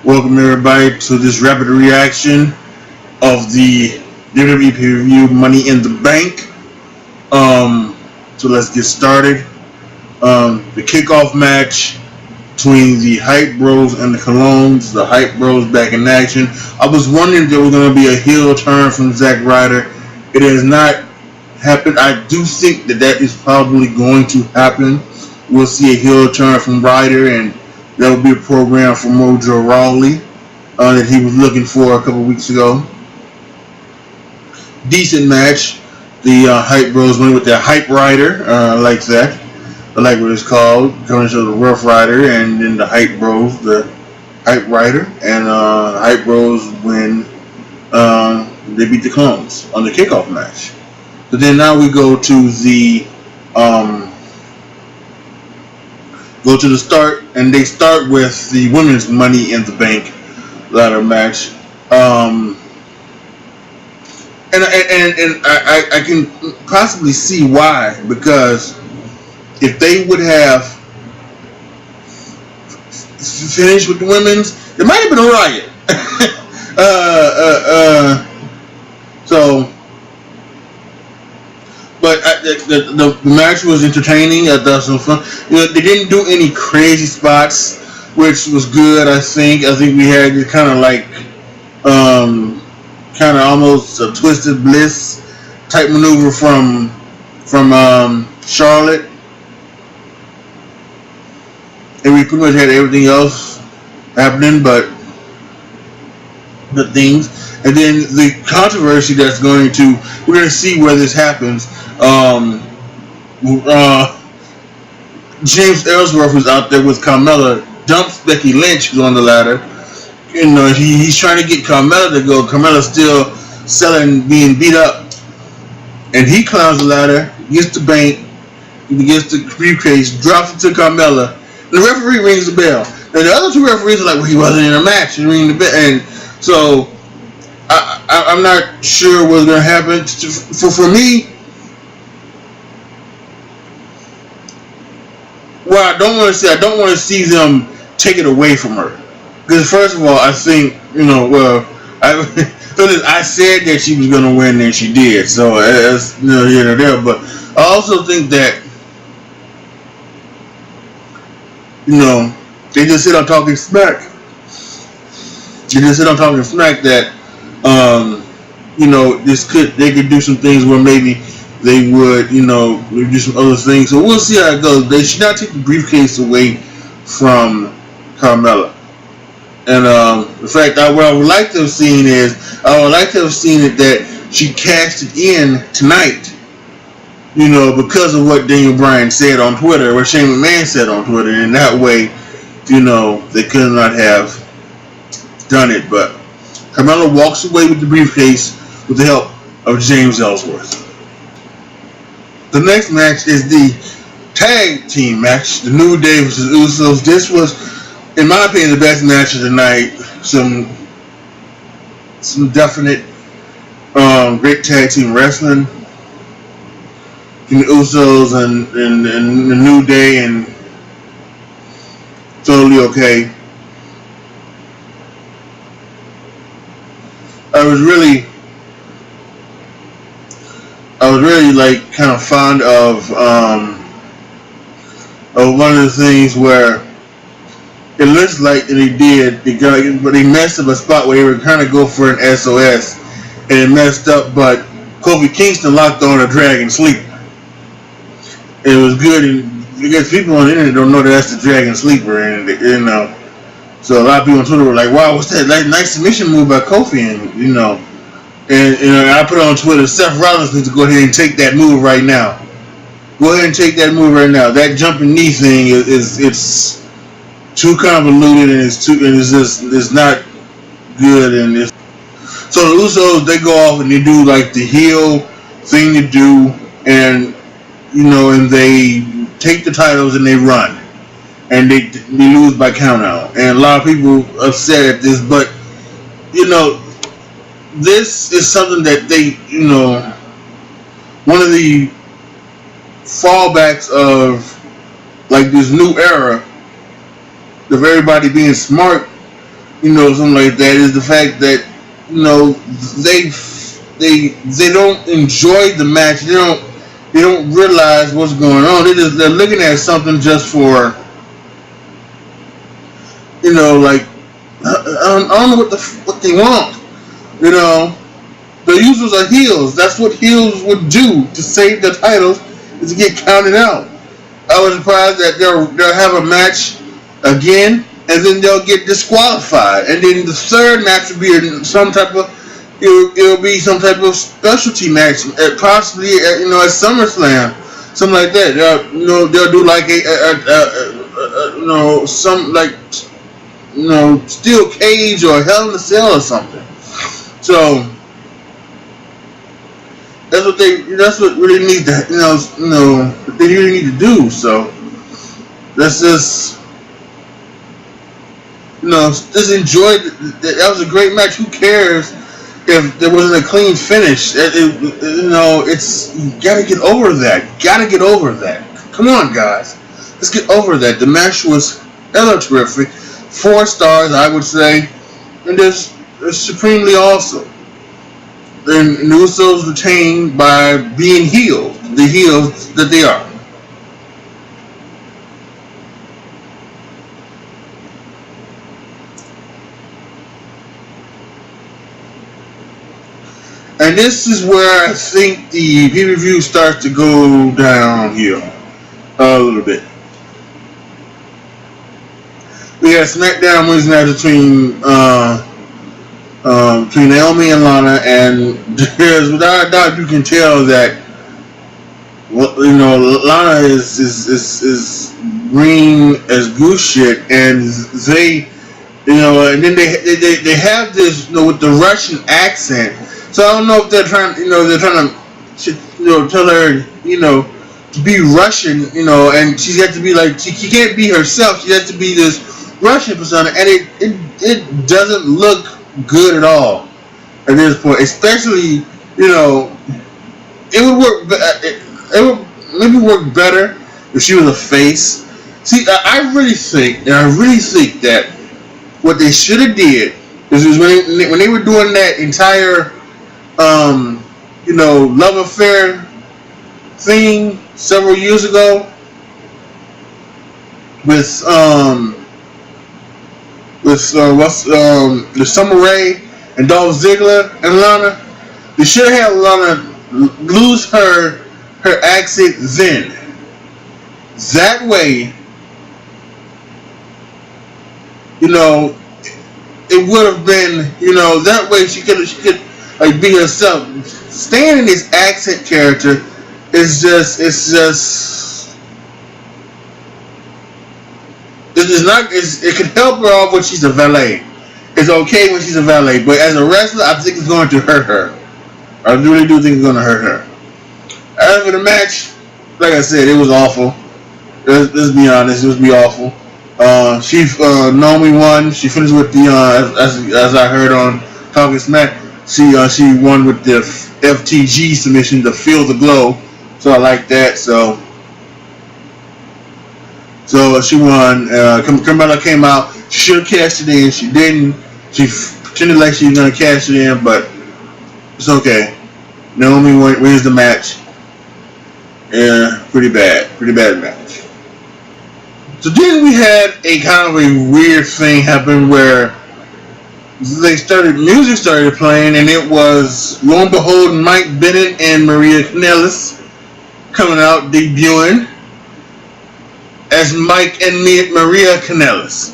Welcome everybody to this rapid reaction of the WWE PPV Money in the Bank. So let's get started. The kickoff match between the Hype Bros and the Colognes. The Hype Bros back in action. I was wondering if there was going to be a heel turn from Zack Ryder. It has not happened. I do think that is probably going to happen. We'll see a heel turn from Ryder, and that will be a program for Mojo Rawley that he was looking for a couple weeks ago. Decent match. The Hype Bros went with their Hype Rider. I like that. I like what it's called. Coming to the Rough Rider, and then the Hype Bros, the Hype Rider, and Hype Bros win. They beat the Colognes on the kickoff match. So then now we go to the start, and they start with the women's Money in the Bank ladder match. And I can possibly see why, because if they would have finished with the women's, it might have been a riot. But the match was entertaining. I thought some fun. They didn't do any crazy spots, which was good. I think we had this kind of like, kind of almost a Twisted Bliss type maneuver from Charlotte, and we pretty much had everything else happening, but the things. And then the controversy we're going to see where this happens. James Ellsworth was out there with Carmella, dumps Becky Lynch, who's on the ladder. He's trying to get Carmella to go. Carmella's still selling, being beat up. And he climbs the ladder, gets the bank, gets the briefcase, drops it to Carmella. And the referee rings the bell. And the other two referees are like, well, he wasn't in a match. And ring the bell. And so I'm not sure what's going to happen. For me, well, I don't want to see them take it away from her. Because first of all, I think, I said that she was going to win, and she did. So that's here or there. But I also think that, they just sit on talking smack. That they could do some things where maybe they would, do some other things. So we'll see how it goes. They should not take the briefcase away from Carmella. And in fact, what I would like to have seen is, it that she cashed it in tonight. Because of what Daniel Bryan said on Twitter, what Shane McMahon said on Twitter, and that way, they could not have done it. But Carmella walks away with the briefcase with the help of James Ellsworth. The next match is the tag team match, the New Day versus Usos. This was, in my opinion, the best match of the night. Some definite great tag team wrestling from the Usos and the New Day, and totally okay. I was really like kind of fond of one of the things where it looks like that they messed up a spot where they were trying to go for an SOS, and it messed up, but Kofi Kingston locked on a Dragon Sleeper. It was good, and I guess people on the internet don't know that that's the Dragon Sleeper, and so a lot of people on Twitter were like, "Wow, what's that? Nice submission move by Kofi," and I put it on Twitter. Seth Rollins needs to go ahead and take that move right now. Go ahead and take that move right now. That jumping knee thing it's too convoluted, and it's not good. And so the Usos, they go off and they do like the heel thing to do, and and they take the titles and they run, and they lose by countout. And a lot of people upset at this, but this is something that they, one of the fallbacks of like this new era of everybody being smart something like that, is the fact that they they don't enjoy the match. They don't realize what's going on. They're looking at something just for like I don't know what they want. The users are heels. That's what heels would do to save their titles, is to get counted out. I was surprised that they'll have a match again, and then they'll get disqualified, and then the third match will be some type of it'll be some type of specialty match, possibly at SummerSlam, something like that. They'll do like some like steel cage or Hell in a Cell or something. So that's what really needs to they really need to do. So let's just just enjoy. That was a great match. Who cares if there wasn't a clean finish? It's you gotta get over that. Gotta get over that. Come on, guys. Let's get over that. The match was hella terrific. 4 stars, I would say, and it's supremely awesome. And the Usos retained by being healed, the heels that they are. And this is where I think the PPV starts to go downhill a little bit. We had SmackDown Wednesday night between Naomi and Lana, and there's without a doubt you can tell that Lana is green as goose shit, and they and then they have this with the Russian accent. So I don't know if they're trying to tell her to be Russian, and she has to be like she can't be herself. She has to be this Russian persona, and it doesn't look good at all at this point. Especially, it would work. It would maybe work better if she was a face. See, I really think that what they should have did is when they were doing that entire love affair thing several years ago with Summer Rae and Dolph Ziggler and Lana. They should have had Lana lose her accent then. That way, it would have been, that way she could like be herself. Staying in this accent character is just it can help her off when she's a valet. It's okay when she's a valet, but as a wrestler, I think it's going to hurt her. I really do think it's going to hurt her. After the match, like I said, it was awful. Let's be honest, it was awful. Naomi won. She finished with the as I heard on Talking Smack. She won with the FTG submission, the Feel the Glow. So I like that. So she won. Carmella came out. She should have cashed it in. She didn't. She pretended like she was gonna cash it in, but it's okay. Naomi wins the match. Yeah, pretty bad match. So then we had a kind of a weird thing happen where music started playing, and it was, lo and behold, Mike Bennett and Maria Kanellis coming out, debuting as Mike and Maria Kanellis.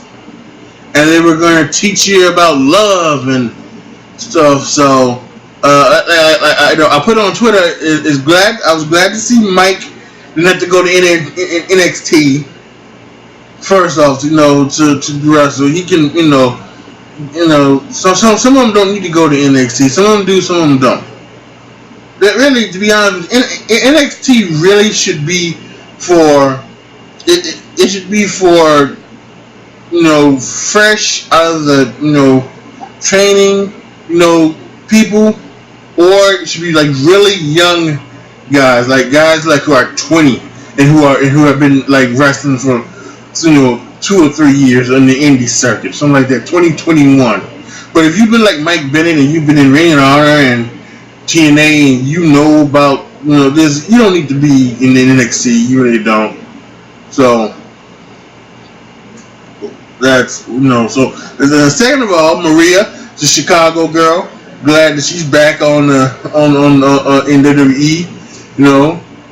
And they were going to teach you about love and stuff. So, I put on Twitter, I was glad to see Mike didn't have to go to NXT. First off, to wrestle, he can, some of them don't need to go to NXT. Some of them do, some of them don't. That really, to be honest, NXT really should be for it should be for fresh out of the training people, or it should be like really young guys like who are 20 and who have been like wrestling for 2 or 3 years on the indie circuit, something like that, 2021. But if you've been like Mike Bennett and you've been in Ring of Honor and TNA and you know about, this, you don't need to be in the NXT. You really don't. So that's, so second of all, Maria, the Chicago girl, glad that she's back on in WWE.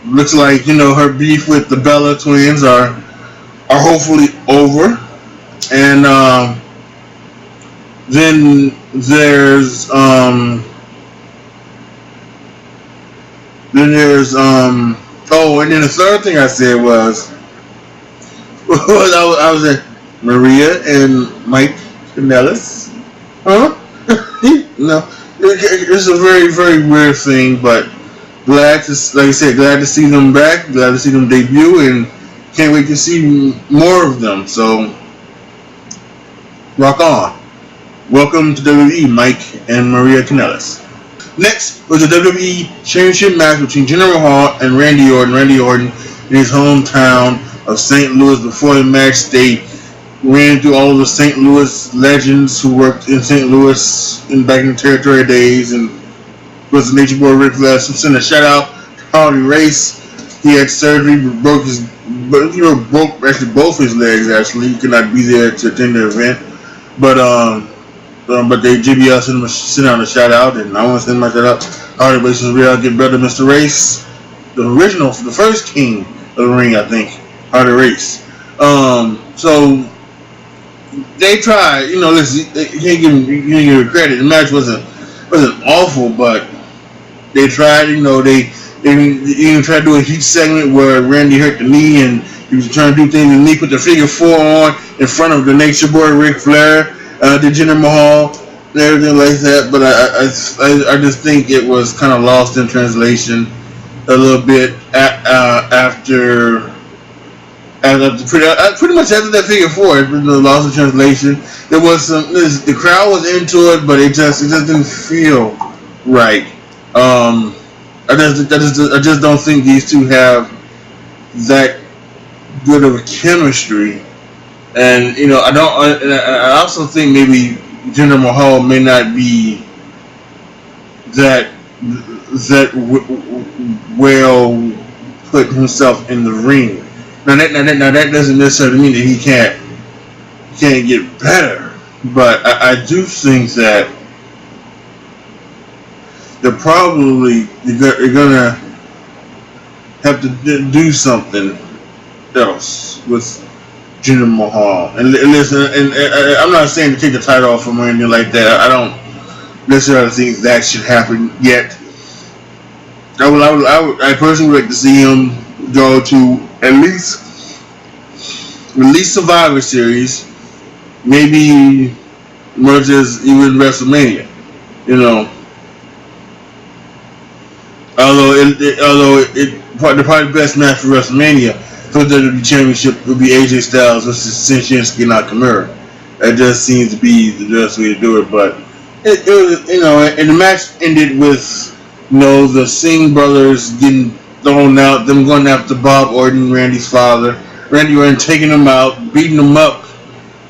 Looks like, her beef with the Bella twins are hopefully over. And then there's and then the third thing I said was I was at Maria and Mike Kanellis. Huh? It's a very, very weird thing, but glad to see them back, glad to see them debut, and can't wait to see more of them. So rock on. Welcome to WWE, Mike and Maria Kanellis. Next was the WWE Championship match between Jinder Mahal and Randy Orton. Randy Orton in his hometown of St. Louis. Before the match, they ran through all of the St. Louis legends who worked in St. Louis back in the territory days, and was the Nature Boy Ric Flair. So send a shout out to Hardy Race. He had surgery, broke both his legs. Actually, he could not be there to attend the event, but they JBL sent out a shout out, and I want to send my shout out. Hardy Race is real. Get better, Mr. Race, the original, the first king of the ring, I think. Hardy Race. So they tried. Listen, you can't give them credit. The match wasn't awful, but they tried. They even tried to do a huge segment where Randy hurt the knee and he was trying to do things, and he put the figure 4 on in front of the Nature Boy Ric Flair, the Jinder Mahal, and everything like that. But I just think it was kind of lost in translation a little bit after pretty much after that figure 4. It was lost in translation. There was the crowd was into it, but it just didn't feel right. I just don't think these two have that good of a chemistry, and I also think maybe Jinder Mahal may not be that well put himself in the ring. Now that doesn't necessarily mean that he can't get better, but I do think that they're gonna have to do something else with Jinder Mahal. And listen, and I'm not saying to take the title off him or anything like that. I don't necessarily think that should happen yet. I personally would like to see him go to at least Survivor Series, maybe much as even WrestleMania. Although the probably best match for WrestleMania for the WWE Championship would be AJ Styles versus Shinsuke Nakamura. That just seems to be the best way to do it. But it was, and the match ended with the Singh brothers getting thrown out, them going after Bob Orton, Randy's father. Randy Orton taking them out, beating them up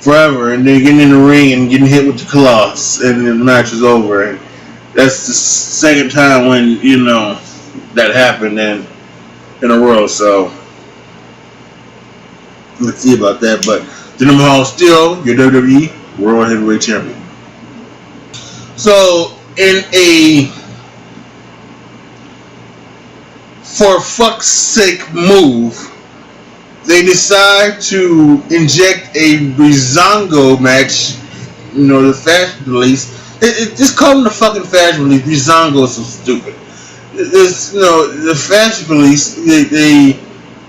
forever, and then getting in the ring and getting hit with the Colossus, and then the match was over. And that's the second time when that happened in a row. So let's see about that. But Jinder Mahal still your WWE World Heavyweight Champion. So in a for fuck's sake move, they decide to inject a Breezango match. The Fashion Police. Just call them the fucking Fashion Police. Breezango is so stupid. The Fashion Police. They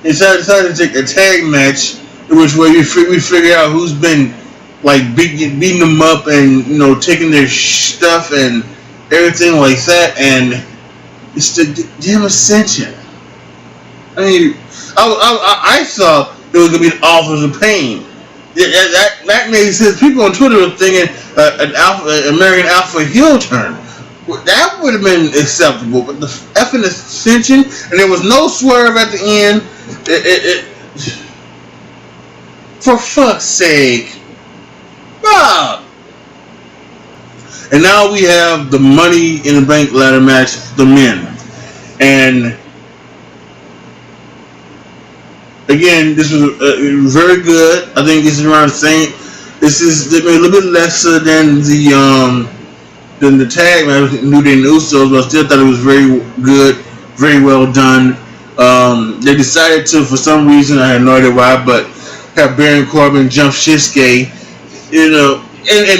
decided to take a tag match, in which way we figure out who's been like beating them up and taking their stuff and everything like that, and it's the damn Ascension. I mean, I thought it was gonna be the Authors of Pain. That made sense. People on Twitter were thinking an American Alpha heel turn. That would have been acceptable, but the effing Ascension, and there was no swerve at the end. For fuck's sake. Bob. And now we have the Money in the Bank ladder match for the men. And again, this was very good. I think this is around the same. This is a little bit lesser than the tag match with New Day and Usos, but I still thought it was very good, very well done. They decided to, for some reason, I had no idea why, but have Baron Corbin jump Shinsuke, and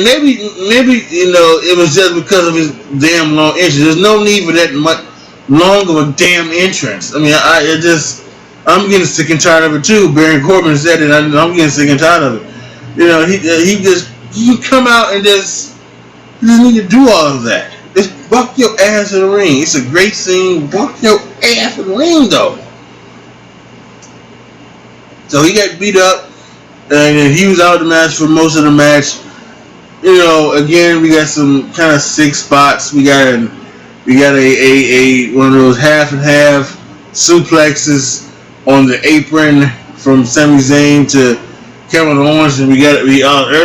maybe it was just because of his damn long entrance. There's no need for that much long of a damn entrance. I mean, I'm getting sick and tired of it too. Baron Corbin said it. I'm getting sick and tired of it. He come out and just he doesn't need to do all of that. Just buck your ass in the ring. It's a great scene. Buck your ass in the ring though. So he got beat up, and he was out of the match for most of the match. Again, we got some kind of sick spots. We got a one of those half and half suplexes on the apron from Sami Zayn to Kevin Owens, and early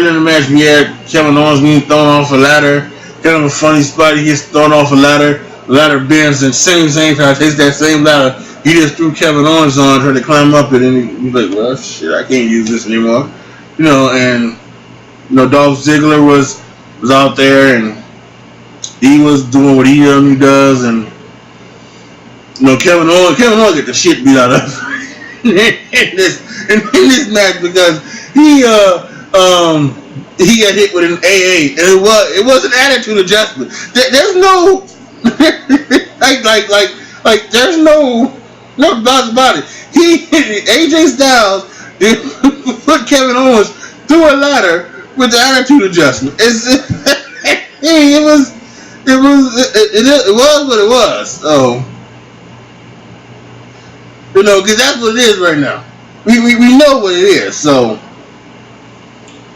in the match we had Kevin Owens being thrown off a ladder. Kind of a funny spot. He gets thrown off a ladder. The ladder bends, and Sami Zayn kind of takes that same ladder. He just threw Kevin Owens on, trying to climb up it, and he's like, "Well, shit, I can't use this anymore." And Dolph Ziggler was out there, and he was doing what he normally does, and Kevin Owens get the shit beat out of him in this match because he got hit with an AA, and it was an attitude adjustment. There's no like there's no doubts about it. AJ Styles put Kevin Owens through a ladder with the attitude adjustment. It was what it was. So because that's what it is right now. We know what it is. So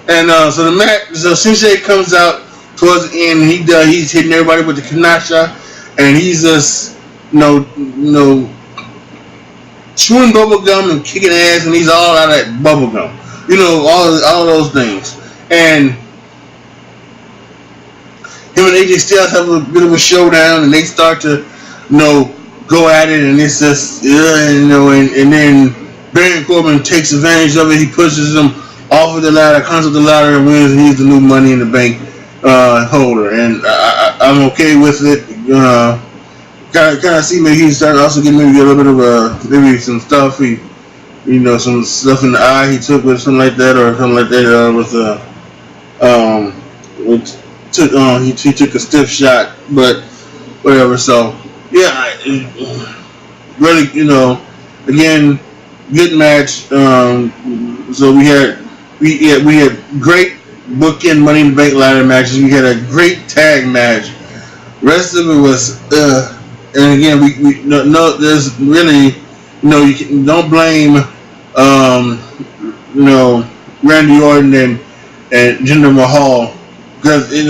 so the match. So Shinsuke comes out towards the end. And he's hitting everybody with the Kanasha, and he's just chewing bubble gum and kicking ass, and he's all out of that bubble gum. All those things. And him and AJ Styles have a bit of a showdown, and they start to go at it, and it's just and then Baron Corbin takes advantage of it. He pushes him off of the ladder, comes up the ladder, and wins, and he's the new Money in the Bank holder. And I'm okay with it. Kind of see maybe he's starting to also get maybe a little bit of maybe some stuff. Some stuff in the eye he took with something like that, or something like that he took a stiff shot, but whatever. So yeah, really, again, good match. So we had great bookend Money in the Bank ladder matches. We had a great tag match. Rest of it was and again there's really you don't blame Randy Orton and Jinder Mahal because it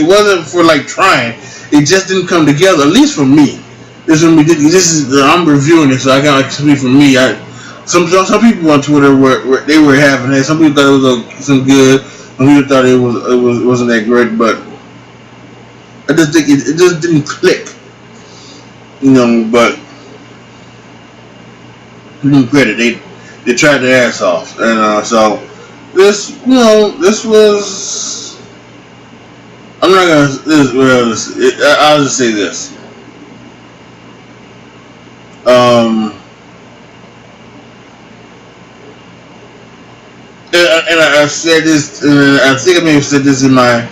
wasn't for like trying. It just didn't come together. At least for me, I'm reviewing it, so I can't speak for me. Some people on Twitter they were having it. Some people thought it was some good. Some people thought it wasn't that great, but I just think it just didn't click. But credit, they tried their ass off, and so this was. I'm not gonna. I'll just say this. And I said this, and I think I may have said this in my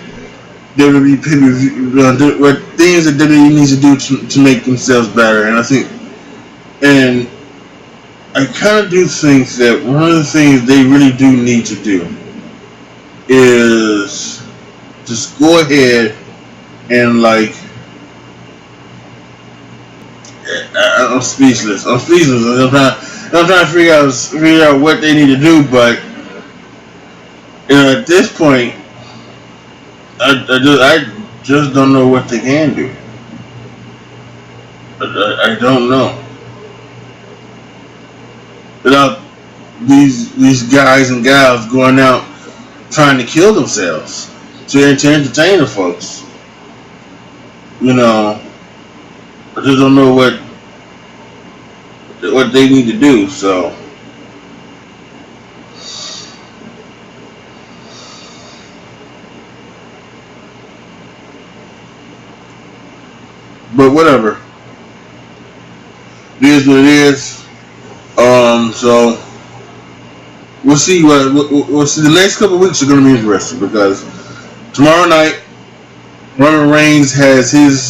WWE PPV. What things that WWE needs to do to make themselves better, and I think, and I kind of do think that one of the things they really do need to do is just go ahead and I'm speechless. I'm trying to figure out what they need to do, but at this point, I just don't know what they can do. I don't know. Without these guys and gals going out trying to kill themselves to entertain the folks. You know, I just don't know what they need to do. So, but whatever, it is what it is. So we'll see we'll see. The next couple of weeks are going to be interesting because tomorrow night Roman Reigns has his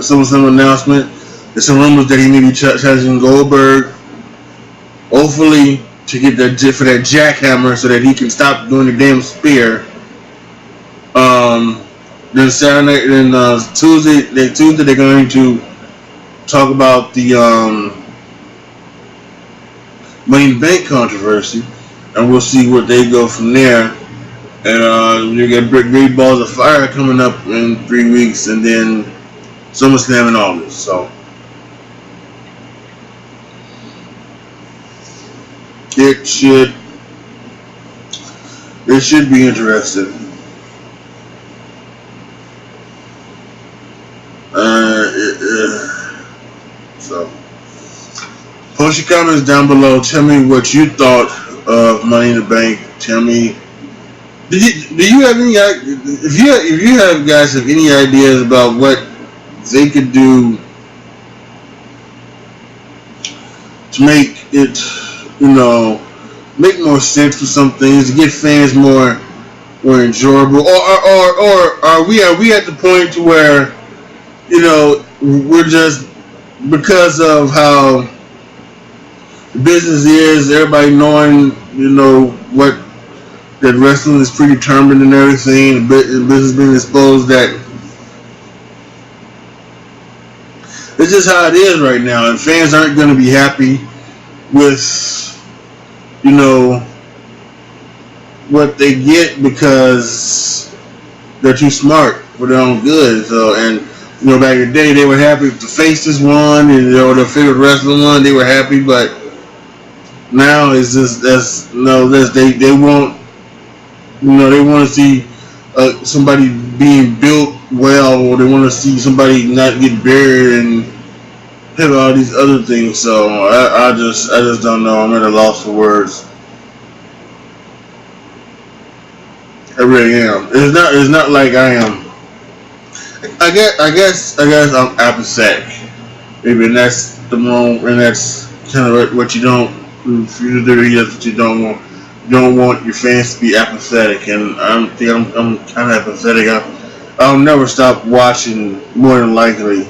some announcement. There's some rumors that he may be challenging Goldberg, hopefully to get that for that jackhammer so that he can stop doing the damn spear. Then Saturday, then Tuesday they're going to talk about the Money in the Bank controversy, and we'll see what they go from there. And you get Great Balls of Fire coming up in 3 weeks, and then SummerSlam in August. So it should be interesting. So post your comments down below. Tell me what you thought of Money in the Bank. Tell me, do you have any, if you have guys have any ideas about what they could do to make it, make more sense for some things, to get fans more enjoyable, or are we at the point to where we're just, because of how the business is, everybody knowing what that wrestling is predetermined and everything, the business being exposed, that it's just how it is right now, and fans aren't going to be happy with what they get because they're too smart for their own good. So, and back in the day, they were happy if the faces won and their favorite wrestler won. They were happy, but now it's just they want they want to see somebody being built well, or they want to see somebody not get buried and have all these other things. So I just don't know. I'm at a loss for words. I really am. It's not like I am. I guess I'm apathetic. Maybe, and that's the moment, and that's kind of what you don't. If you do, that's what you don't want. You don't want your fans to be apathetic, and I'm kind of apathetic. I'll never stop watching, more than likely,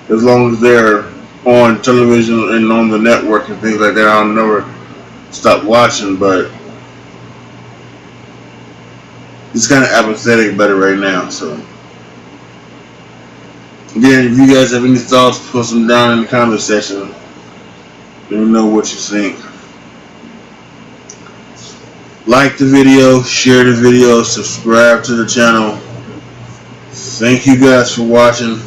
as long as they're on television and on the network and things like that. I'll never stop watching, but it's kind of apathetic about it right now. So again, if you guys have any thoughts, post them down in the comment section. Let me know what you think. Like the video, share the video, subscribe to the channel. Thank you guys for watching.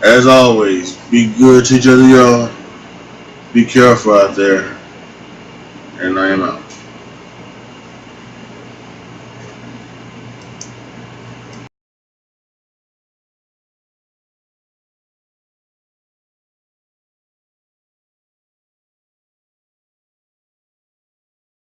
As always, be good to each other, y'all. Be careful out there. And I am out.